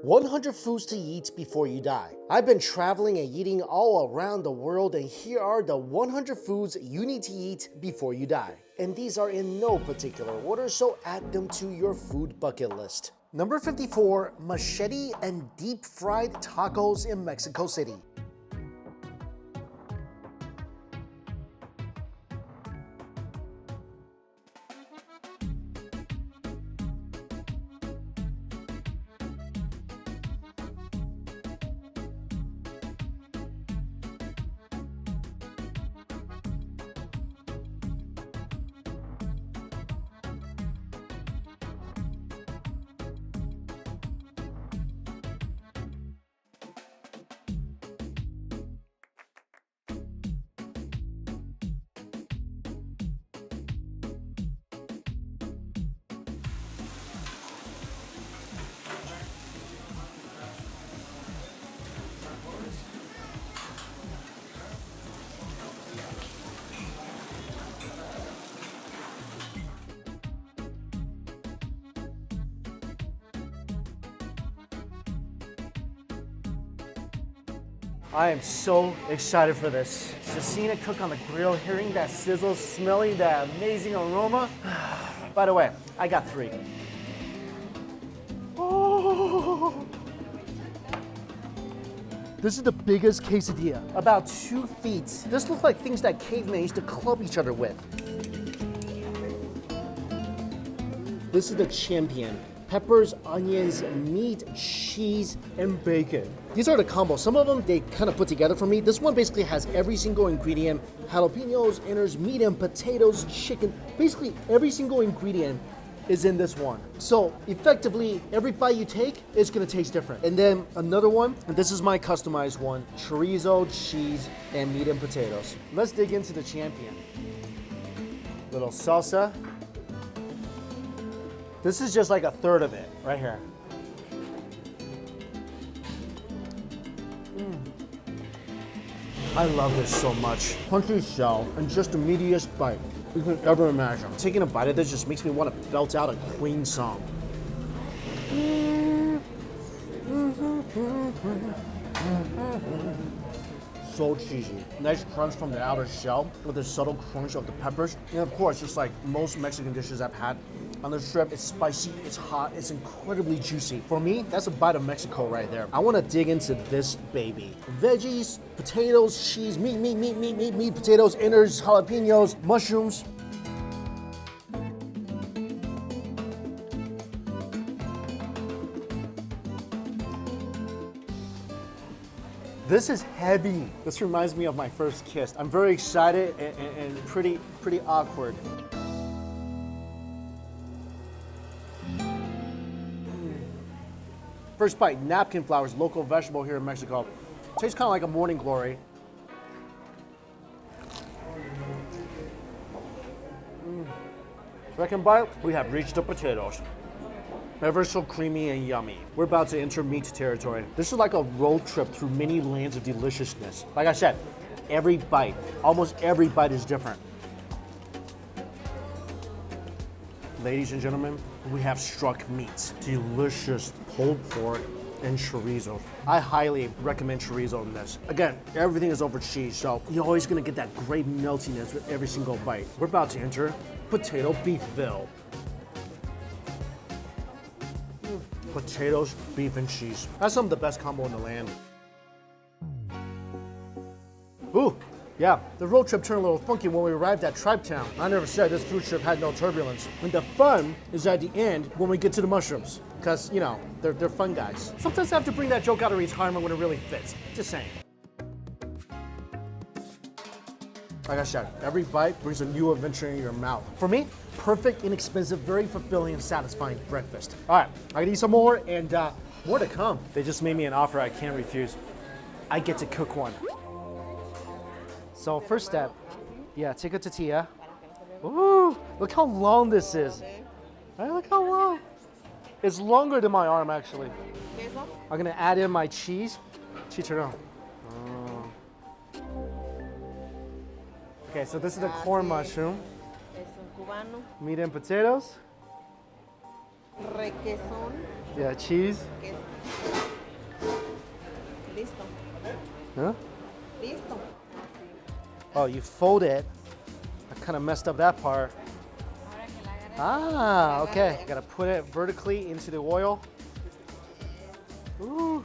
100 foods to eat before you die. I've been traveling and eating all around the world, and here are the 100 foods you need to eat before you die. And these are in no particular order, so add them to your food bucket list. Number 54, machete and deep fried tacos in Mexico City. I am so excited for this. Just seeing it cook on the grill, hearing that sizzle, smelling that amazing aroma. By the way, I got 3. Oh. This is the biggest quesadilla, about 2 feet. This looks like things that cavemen used to club each other with. This is the champion. Peppers, onions, meat, cheese, and bacon. These are the combos. Some of them, they kind of put together for me. This one basically has every single ingredient. Jalapenos, innards, meat and potatoes, chicken. Basically, every single ingredient is in this one. So effectively, every bite you take is gonna taste different. And then another one, and this is my customized one, chorizo, cheese, and meat and potatoes. Let's dig into the champion. Little salsa. This is just like a third of it, right here. I love this so much. Crunchy shell and just the meatiest bite you can ever imagine. Taking a bite of this just makes me want to belt out a Queen song. So cheesy. Nice crunch from the outer shell with the subtle crunch of the peppers. And of course, just like most Mexican dishes I've had, on the strip, it's spicy, it's hot, it's incredibly juicy. For me, that's a bite of Mexico right there. I wanna dig into this baby. Veggies, potatoes, cheese, meat, potatoes, innards, jalapenos, mushrooms. This is heavy. This reminds me of my first kiss. I'm very excited and pretty awkward. First bite, napkin flowers, local vegetable here in Mexico. Tastes kind of like a morning glory. Second bite, we have reached the potatoes. Ever so creamy and yummy. We're about to enter meat territory. This is like a road trip through many lands of deliciousness. Like I said, every bite, almost every bite is different. Ladies and gentlemen, we have struck meats. Delicious pulled pork and chorizo. I highly recommend chorizo in this. Again, everything is over cheese, so you're always gonna get that great meltiness with every single bite. We're about to enter potato beefville. Potatoes, beef, and cheese. That's some of the best combo in the land. Ooh, yeah, the road trip turned a little funky when we arrived at Tribe Town. I never said this food trip had no turbulence. And the fun is at the end when we get to the mushrooms. Because, you know, they're fun guys. Sometimes I have to bring that joke out of retirement when it really fits. Just saying. Like I said, every bite brings a new adventure in your mouth. For me, perfect, inexpensive, very fulfilling and satisfying breakfast. All right, I can eat some more and more to come. They just made me an offer I can't refuse. I get to cook one. So first step, yeah, take a tortilla. Ooh, look how long this is. Hey, look how long. It's longer than my arm, actually. I'm gonna add in my cheese. Chicharron. Okay, so this is the corn mushroom. Meat and potatoes. Requesón. Yeah, cheese. Queso. Listo. Huh? Listo. Oh, you fold it. I kind of messed up that part. Ah, okay. You gotta put it vertically into the oil. Ooh.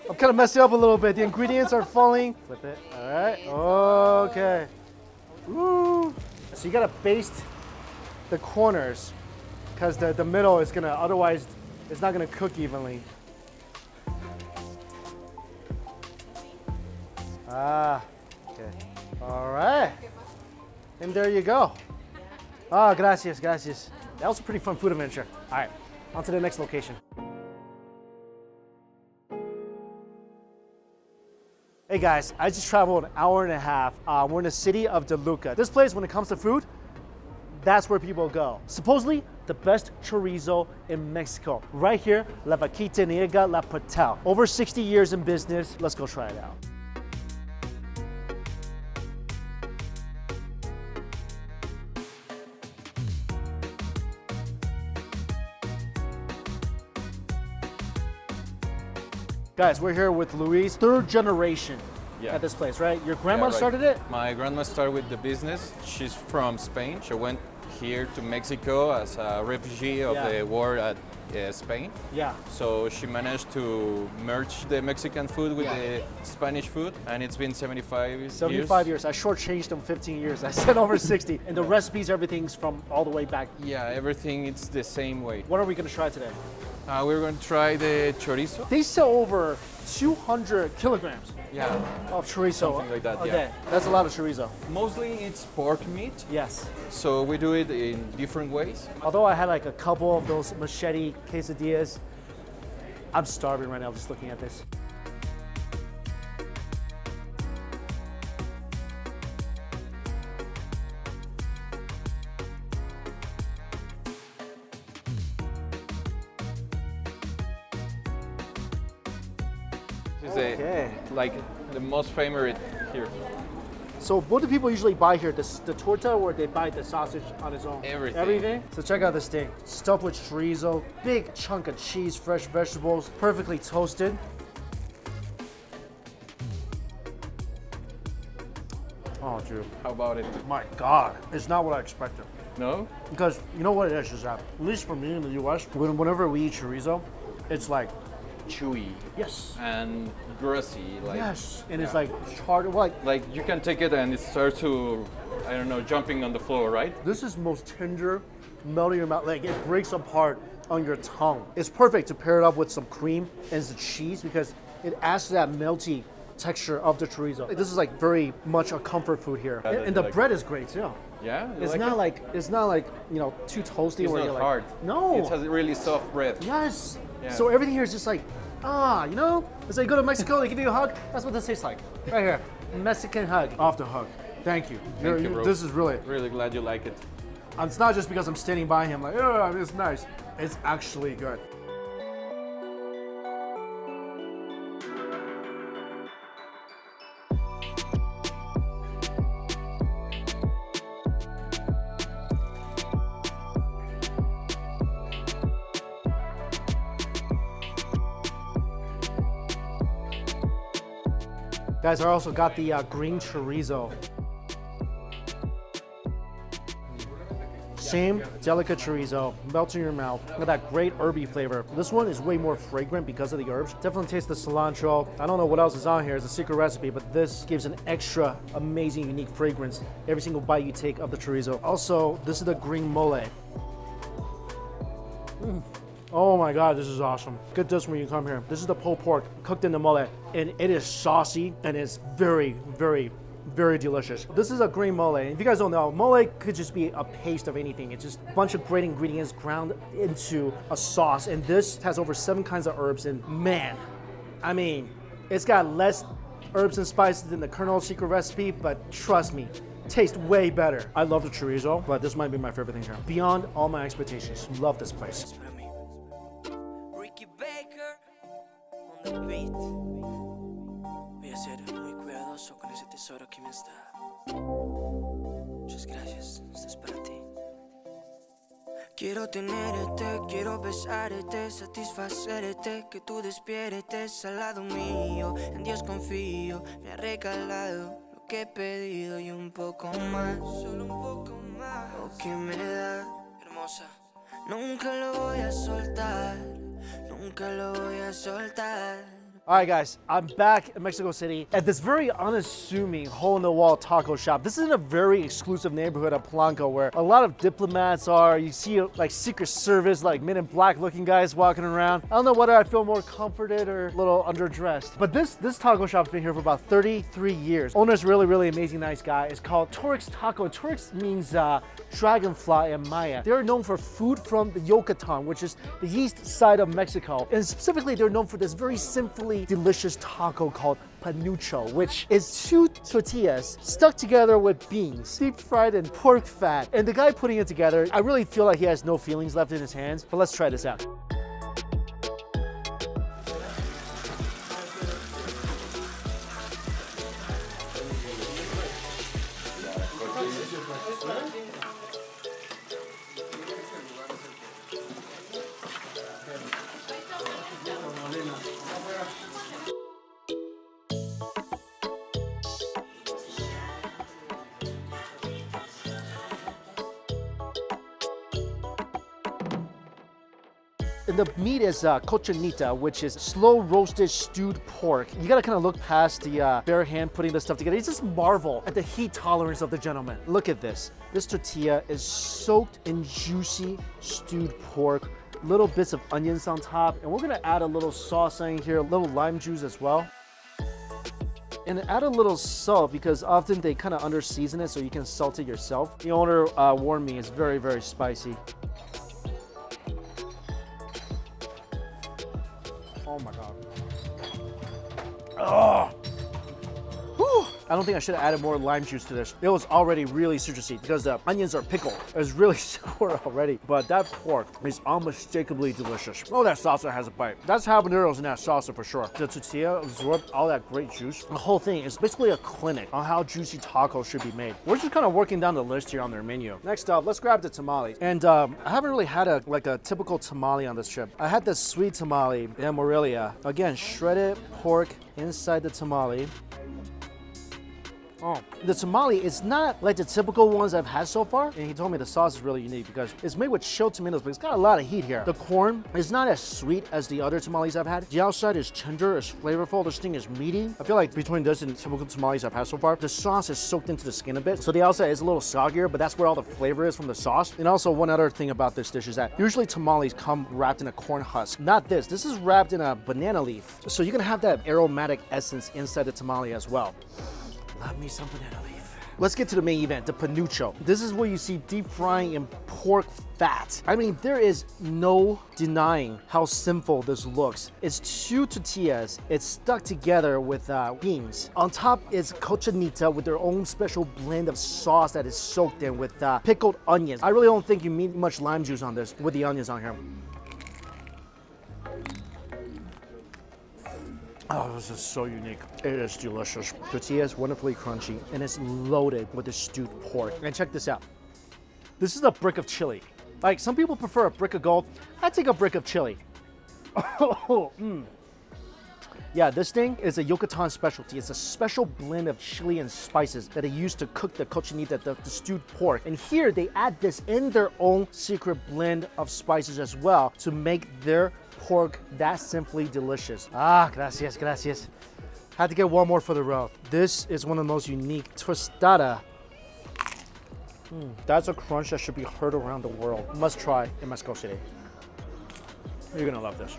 I'm kind of messing up a little bit. The ingredients are falling. Flip it. All right. Okay. Woo. So you gotta baste the corners because the middle is gonna, otherwise it's not gonna cook evenly. Ah, okay. All right. And there you go. Ah, gracias, gracias. That was a pretty fun food adventure. All right, on to the next location. Hey guys, I just traveled an hour and a half. We're in the city of Toluca. This place, when it comes to food, that's where people go. Supposedly, the best chorizo in Mexico. Right here, La Vaquita Niega La Patel. Over 60 years in business. Let's go try it out. Guys, we're here with Luis, third generation at this place, right? Your grandma started it? My grandma started with the business. She's from Spain. She went here to Mexico as a refugee of the war at Spain. Yeah. So she managed to merge the Mexican food with the Spanish food, and it's been 75 years. 75 years. I shortchanged them 15 years. I said over 60. And the recipes, everything's from all the way back. Yeah, everything it's the same way. What are we gonna try today? We're going to try the chorizo. They sell over 200 kilograms of chorizo Something like that, a day. That's a lot of chorizo. Mostly it's pork meat. Yes. So we do it in different ways. Although I had like a couple of those machete quesadillas, I'm starving right now just looking at this. This is like the most favorite here. So what do people usually buy here? The torta, or they buy the sausage on its own? Everything. Everything? So check out this thing. Stuffed with chorizo, big chunk of cheese, fresh vegetables, perfectly toasted. Oh, dude. How about it? My God. It's not what I expected. No? Because you know what it is that, at least for me in the US, whenever we eat chorizo, it's like, Chewy. yes. And grassy. Like, Yes. And it's like charred, like, you can take it and it starts to, I don't know, jumping on the floor, right? this is most tender, melt in your mouth. Like it breaks apart on your tongue. It's perfect to pair it up with some cream and the cheese because it adds to that melty texture of the chorizo. This is like very much a comfort food here. And the bread is great too. Yeah? You It's like not it? like you know, too toasty It's where not you're hard. like, no. It has a really soft bread. Yes. Yeah. So everything here is just like, you know, it's like you go to Mexico, they give you a hug. That's what this tastes like. Right here. Mexican hug. Off the hook. Thank you. Thank you, bro. This is really, Really glad you like it. it's not just because I'm standing by him like, oh, it's nice. It's actually good. Guys, I also got the green chorizo. Same delicate chorizo, melts in your mouth. Got that great herby flavor. This one is way more fragrant because of the herbs. Definitely taste the cilantro. I don't know what else is on here. It's a secret recipe, but this gives an extra amazing, unique fragrance every single bite you take of the chorizo. Also, this is the green mole. Oh my God, this is awesome. Get this when you come here. This is the pulled pork cooked in the mole, and it is saucy and it's very, very, very delicious. This is a green mole. If you guys don't know, mole could just be a paste of anything. It's just a bunch of great ingredients ground into a sauce, and this has over 7 kinds of herbs, and man, I mean, it's got less herbs and spices than the Colonel's secret recipe, but trust me, tastes way better. I love the chorizo, but this might be my favorite thing here. Beyond all my expectations. Love this place. que ser muy cuidadoso con ese tesoro que me has dado. Muchas gracias, esto es para ti. Quiero tenerte, quiero besarte, satisfacerte, que tú despiertes al lado mío. En Dios confío, me ha regalado lo que he pedido y un poco más, solo un poco más. Lo que me da, hermosa, nunca lo voy a soltar, nunca lo voy a soltar. All right, guys, I'm back in Mexico City at this very unassuming hole-in-the-wall taco shop. This is in a very exclusive neighborhood of Polanco where a lot of diplomats are. You see like Secret Service, like Men in Black looking guys walking around. I don't know whether I feel more comforted or a little underdressed. But this taco shop's been here for about 33 years. Owner's really amazing, nice guy. It's called Turix Taco. Turix means dragonfly in Maya. They're known for food from the Yucatan, which is the east side of Mexico. And specifically, they're known for this very simply delicious taco called panucho, which is 2 tortillas stuck together with beans, deep fried in pork fat. And the guy putting it together, I really feel like he has no feelings left in his hands, but let's try this out. And the meat is cochinita, which is slow roasted stewed pork. You gotta kind of look past the bare hand putting this stuff together. You just marvel at the heat tolerance of the gentleman. Look at this. This tortilla is soaked in juicy stewed pork, little bits of onions on top, and we're gonna add a little sauce in here, a little lime juice as well. And add a little salt because often they kind of under season it so you can salt it yourself. The owner warned me it's very spicy. Oh my God. Oh. Whew. I don't think I should have added more lime juice to this. It was already really citrusy because the onions are pickled. It was really sour already. But that pork is unmistakably delicious. Oh, that salsa has a bite. That's habaneros in that salsa for sure. The tortilla absorbed all that great juice. The whole thing is basically a clinic on how juicy tacos should be made. We're just kind of working down the list here on their menu. Next up, let's grab the tamale. And I haven't really had a typical tamale on this trip. I had this sweet tamale in Morelia. Again, shredded pork inside the tamale. Oh, the tamale is not like the typical ones I've had so far. And he told me the sauce is really unique because it's made with chilled tomatoes, but it's got a lot of heat here. The corn is not as sweet as the other tamales I've had. The outside is tender, it's flavorful. This thing is meaty. I feel like between this and typical tamales I've had so far, the sauce is soaked into the skin a bit. So the outside is a little soggier, but that's where all the flavor is from the sauce. And also one other thing about this dish is that usually tamales come wrapped in a corn husk. Not this. This is wrapped in a banana leaf. So you can have that aromatic essence inside the tamale as well. Love me some banana leaf. Let's get to the main event, the panucho. This is where you see deep frying in pork fat. I mean, there is no denying how simple this looks. It's 2 tortillas. It's stuck together with beans. On top is cochinita with their own special blend of sauce that is soaked in with pickled onions. I really don't think you need much lime juice on this with the onions on here. Oh, this is so unique. It is delicious. Tortilla is wonderfully crunchy and it's loaded with the stewed pork. And check this out. This is a brick of chili. Like, some people prefer a brick of gold. I take a brick of chili. Yeah, this thing is a Yucatan specialty. It's a special blend of chili and spices that they use to cook the cochinita, the stewed pork. And here they add this in their own secret blend of spices as well to make their pork that simply delicious. Ah, gracias. Had to get one more for the road. This is one of the most unique tostada. That's a crunch that should be heard around the world. Must try in Mexico City. You're gonna love this.